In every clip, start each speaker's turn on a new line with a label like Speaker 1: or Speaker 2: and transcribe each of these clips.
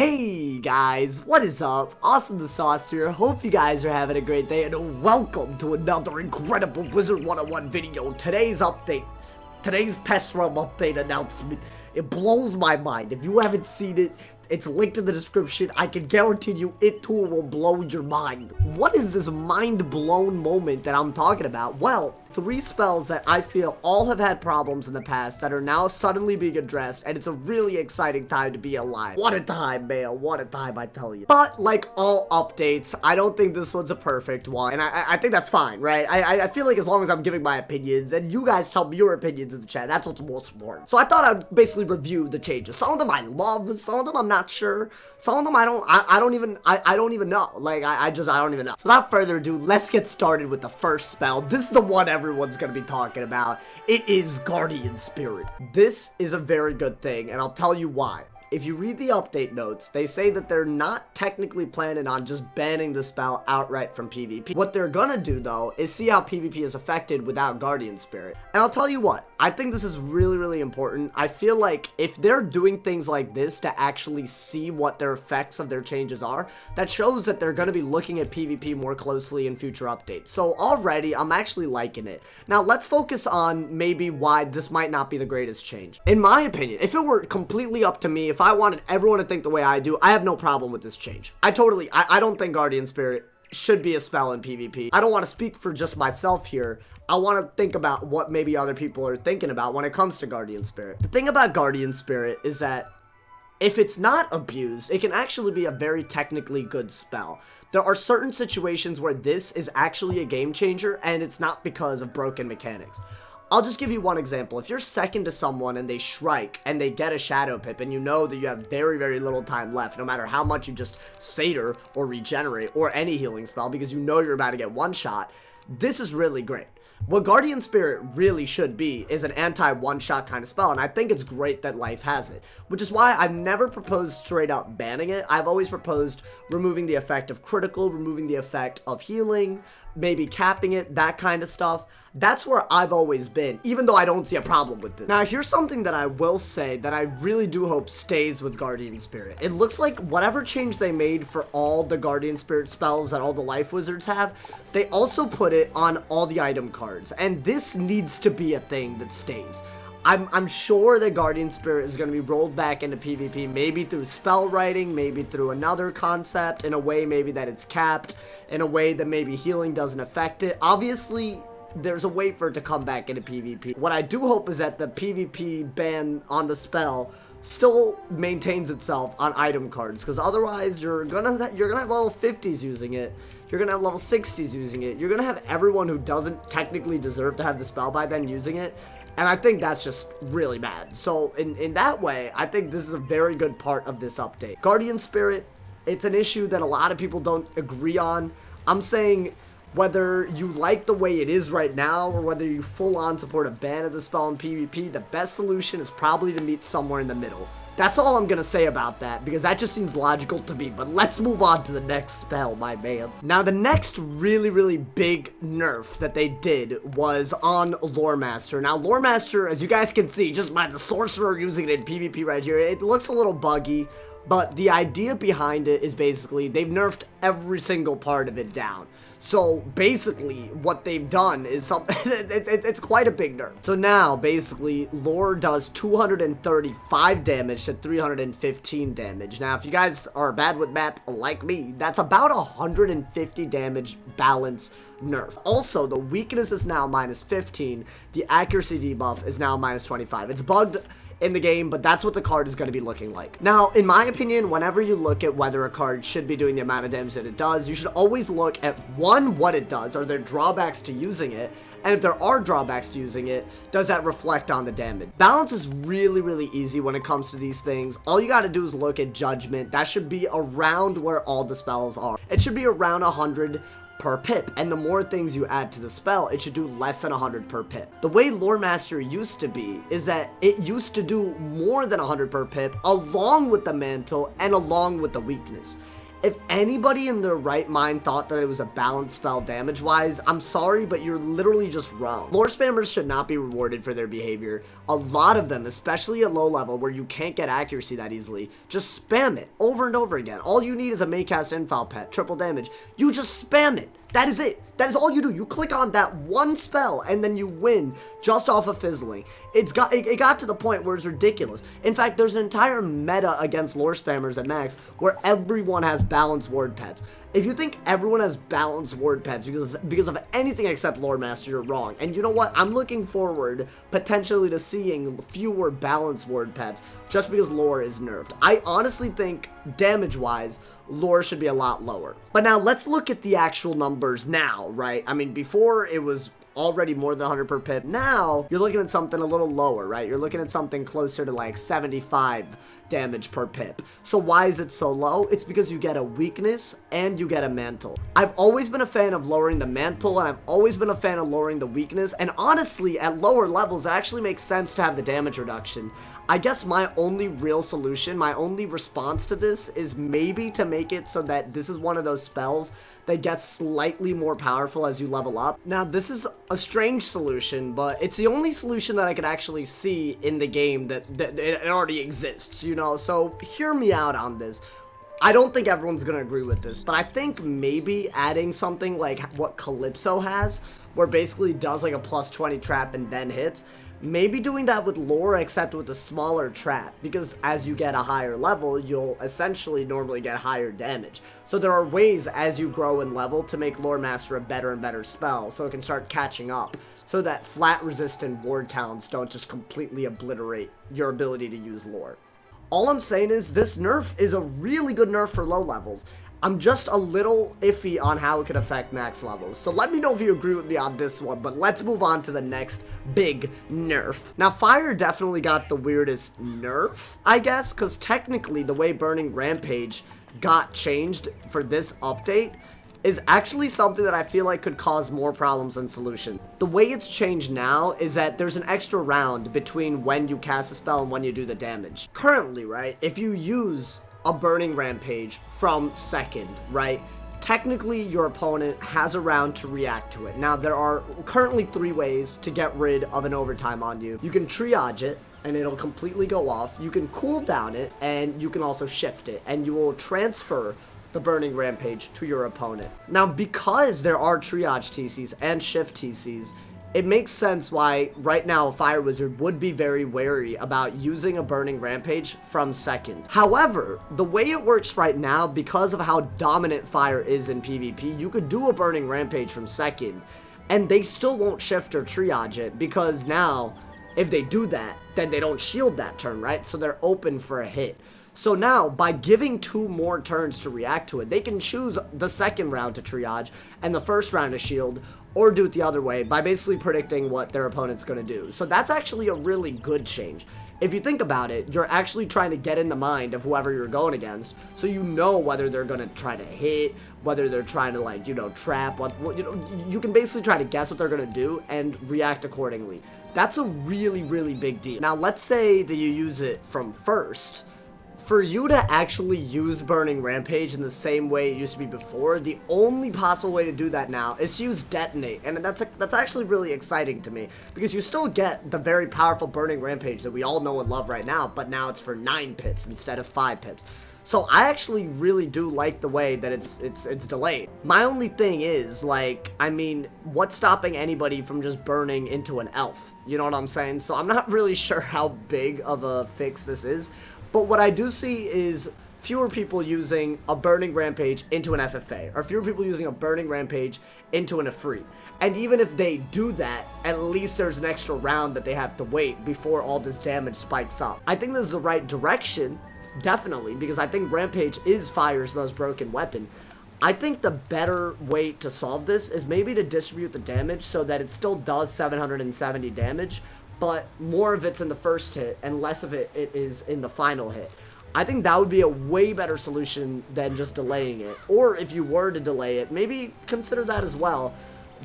Speaker 1: Hey guys, what is up? AwesomeTheSauce here. Hope you guys are having a great day and welcome to another incredible Wizard101 video. Today's test run update announcement, it blows my mind. If you haven't seen it, it's linked in the description. I can guarantee you it too will blow your mind. What is this mind-blown moment that I'm talking about? Well, 3 spells that I feel all have had problems in the past that are now suddenly being addressed, and it's a really exciting time to be alive. What a time, man. What a time, I tell you. But like all updates, I don't think this one's a perfect one, and I think that's fine, right? I feel like as long as I'm giving my opinions, and you guys tell me your opinions in the chat, that's what's most important. So I thought I'd basically review the changes. Some of them I love, some of them I'm not sure. Some of them I don't even know. Like, I don't even know. So without further ado, let's get started with the first spell. This is the one everyone's gonna be talking about. It is Guardian Spirit. This is a very good thing, and I'll tell you why. If you read the update notes, they say that they're not technically planning on just banning the spell outright from PvP. What they're gonna do, though, is see how PvP is affected without Guardian Spirit. And I'll tell you what, I think this is really, really important. I feel like if they're doing things like this to actually see what their effects of their changes are, that shows that they're gonna be looking at PvP more closely in future updates. So already, I'm actually liking it. Now, let's focus on maybe why this might not be the greatest change. In my opinion, if it were completely up to me, if I wanted everyone to think the way I do, I have no problem with this change. I don't think Guardian Spirit should be a spell in PvP. I don't want to speak for just myself here. I want to think about what maybe other people are thinking about when it comes to Guardian Spirit. The thing about Guardian Spirit is that if it's not abused, it can actually be a very technically good spell. There are certain situations where this is actually a game changer, and it's not because of broken mechanics. I'll just give you one example. If you're second to someone and they shrike and they get a shadow pip and you know that you have very, very little time left, no matter how much you just satyr or regenerate or any healing spell, because you know you're about to get one shot, this is really great. What Guardian Spirit really should be is an anti-one-shot kind of spell, and I think it's great that Life has it, which is why I've never proposed straight up banning it. I've always proposed removing the effect of critical, removing the effect of healing, maybe capping it, that kind of stuff. That's where I've always been, even though I don't see a problem with it. Now, here's something that I will say that I really do hope stays with Guardian Spirit. It looks like whatever change they made for all the Guardian Spirit spells that all the Life Wizards have, they also put it on all the item cards, and this needs to be a thing that stays. I'm sure that Guardian Spirit is going to be rolled back into PvP, maybe through spell writing, maybe through another concept, in a way maybe that it's capped, in a way that maybe healing doesn't affect it. Obviously, there's a way for it to come back into PvP. What I do hope is that the PvP ban on the spell still maintains itself on item cards, because otherwise you're gonna have level 50s using it, you're gonna have level 60s using it, you're gonna have everyone who doesn't technically deserve to have the spell by then using it. And I think that's just really bad. So in that way, I think this is a very good part of this update. Guardian Spirit, it's an issue that a lot of people don't agree on. I'm saying whether you like the way it is right now or whether you full on support a ban of the spell in PvP, the best solution is probably to meet somewhere in the middle. That's all I'm gonna say about that, because that just seems logical to me. But let's move on to the next spell, my man. Now, the next really, really big nerf that they did was on Loremaster. Now, Loremaster, as you guys can see, just by the sorcerer using it in PvP right here, it looks a little buggy. But the idea behind it is basically they've nerfed every single part of it down. So basically what they've done is something, it's quite a big nerf. So now basically Lore does 235 damage to 315 damage. Now if you guys are bad with math like me, that's about 150 damage balance nerf. Also, the weakness is now minus 15. The accuracy debuff is now minus 25. It's bugged in the game, but that's what the card is going to be looking like. Now, in my opinion, whenever you look at whether a card should be doing the amount of damage that it does, you should always look at, one, what it does. Are there drawbacks to using it? And if there are drawbacks to using it, does that reflect on the damage? Balance is really, really easy when it comes to these things. All you gotta do is look at Judgment. That should be around where all the spells are. It should be around 100 per pip, and the more things you add to the spell, it should do less than 100 per pip. The way Loremaster used to be is that it used to do more than 100 per pip along with the mantle and along with the weakness. If anybody in their right mind thought that it was a balanced spell damage-wise, I'm sorry, but you're literally just wrong. Lore spammers should not be rewarded for their behavior. A lot of them, especially at low level where you can't get accuracy that easily, just spam it over and over again. All you need is a Maycast Infile Pet, triple damage. You just spam it. That is it. That is all you do. You click on that one spell and then you win just off of fizzling. It got to the point where it's ridiculous. In fact, there's an entire meta against lore spammers at max where everyone has balanced ward pets. If you think everyone has balanced ward pets because of anything except Loremaster, you're wrong. And you know what? I'm looking forward potentially to seeing fewer balanced ward pets just because lore is nerfed. I honestly think damage-wise, lore should be a lot lower. But now let's look at the actual numbers now, right? I mean, before it was already more than 100 per pip. Now, you're looking at something a little lower, right? You're looking at something closer to like 75 damage per pip. So why is it so low? It's because you get a weakness and you get a mantle. I've always been a fan of lowering the mantle, and I've always been a fan of lowering the weakness, and honestly, at lower levels, it actually makes sense to have the damage reduction. I guess my only real solution, my only response to this is maybe to make it so that this is one of those spells that gets slightly more powerful as you level up. Now, this is a strange solution, but it's the only solution that I could actually see in the game that it already exists, you know? So hear me out on this. I don't think everyone's gonna agree with this, but I think maybe adding something like what Calypso has, where basically does like a plus 20 trap and then hits, maybe doing that with lore except with a smaller trap, because as you get a higher level, you'll essentially normally get higher damage. So there are ways as you grow in level to make Loremaster a better and better spell, so it can start catching up, so that flat resistant ward talents don't just completely obliterate your ability to use lore. All I'm saying is this nerf is a really good nerf for low levels. I'm just a little iffy on how it could affect max levels. So let me know if you agree with me on this one, but let's move on to the next big nerf. Now, fire definitely got the weirdest nerf, I guess, because technically the way Burning Rampage got changed for this update is actually something that I feel like could cause more problems than solution. The way it's changed now is that there's an extra round between when you cast a spell and when you do the damage. Currently, right, if you use a Burning Rampage from second, right, technically your opponent has a round to react to it. Now, there are currently 3 ways to get rid of an overtime on you. You can triage it, and it'll completely go off. You can cool down it, and you can also shift it, and you will transfer the Burning Rampage to your opponent. Now, because there are triage TCs and shift TCs, it makes sense why right now a Fire Wizard would be very wary about using a Burning Rampage from second. However, the way it works right now, because of how dominant Fire is in PvP, you could do a Burning Rampage from second, and they still won't shift or triage it, because now, if they do that, then they don't shield that turn, right? So they're open for a hit. So now, by giving 2 more turns to react to it, they can choose the second round to triage and the first round to shield, or do it the other way by basically predicting what their opponent's going to do. So that's actually a really good change. If you think about it, you're actually trying to get in the mind of whoever you're going against, so you know whether they're going to try to hit, whether they're trying to, like, you know, trap, you can basically try to guess what they're going to do and react accordingly. That's a really, really big deal. Now, let's say that you use it from first. For you to actually use Burning Rampage in the same way it used to be before, the only possible way to do that now is to use Detonate, and that's actually really exciting to me, because you still get the very powerful Burning Rampage that we all know and love right now, but now it's for 9 pips instead of 5 pips. So I actually really do like the way that it's delayed. My only thing is, like, I mean, what's stopping anybody from just burning into an elf? You know what I'm saying? So I'm not really sure how big of a fix this is. But what I do see is fewer people using a Burning Rampage into an FFA, or fewer people using a Burning Rampage into an Afri. And even if they do that, at least there's an extra round that they have to wait before all this damage spikes up. I think this is the right direction, definitely, because I think Rampage is Fire's most broken weapon. I think the better way to solve this is maybe to distribute the damage so that it still does 770 damage, but more of it's in the first hit and less of it is in the final hit. I think that would be a way better solution than just delaying it. Or if you were to delay it, maybe consider that as well,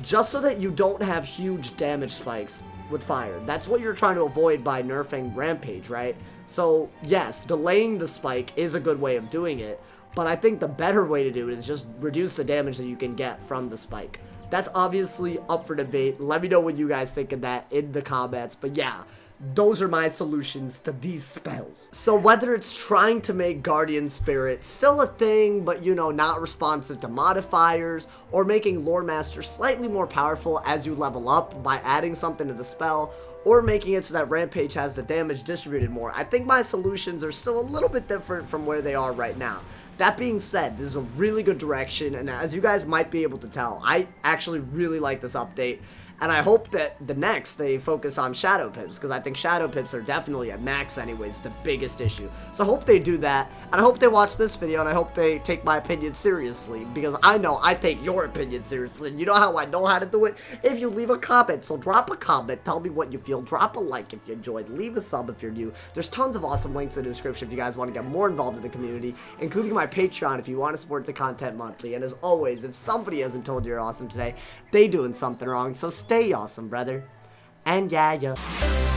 Speaker 1: just so that you don't have huge damage spikes with Fire. That's what you're trying to avoid by nerfing Rampage, right? So yes, delaying the spike is a good way of doing it, but I think the better way to do it is just reduce the damage that you can get from the spike. That's obviously up for debate. Let me know what you guys think of that in the comments. But yeah, those are my solutions to these spells. So whether it's trying to make Guardian Spirit still a thing, but you know, not responsive to modifiers, or making Loremaster slightly more powerful as you level up by adding something to the spell, or making it so that Rampage has the damage distributed more, I think my solutions are still a little bit different from where they are right now. That being said, this is a really good direction, and as you guys might be able to tell, I actually really like this update. And I hope that the next they focus on Shadow Pips, because I think Shadow Pips are definitely at max anyways, the biggest issue. So I hope they do that, and I hope they watch this video, and I hope they take my opinion seriously, because I know I take your opinion seriously, and you know how I know how to do it? If you leave a comment. So drop a comment, tell me what you feel, drop a like if you enjoyed, leave a sub if you're new. There's tons of awesome links in the description if you guys want to get more involved in the community, including my Patreon if you want to support the content monthly. And as always, if somebody hasn't told you you're awesome today, they doing something wrong, so stay awesome, brother. And yeah.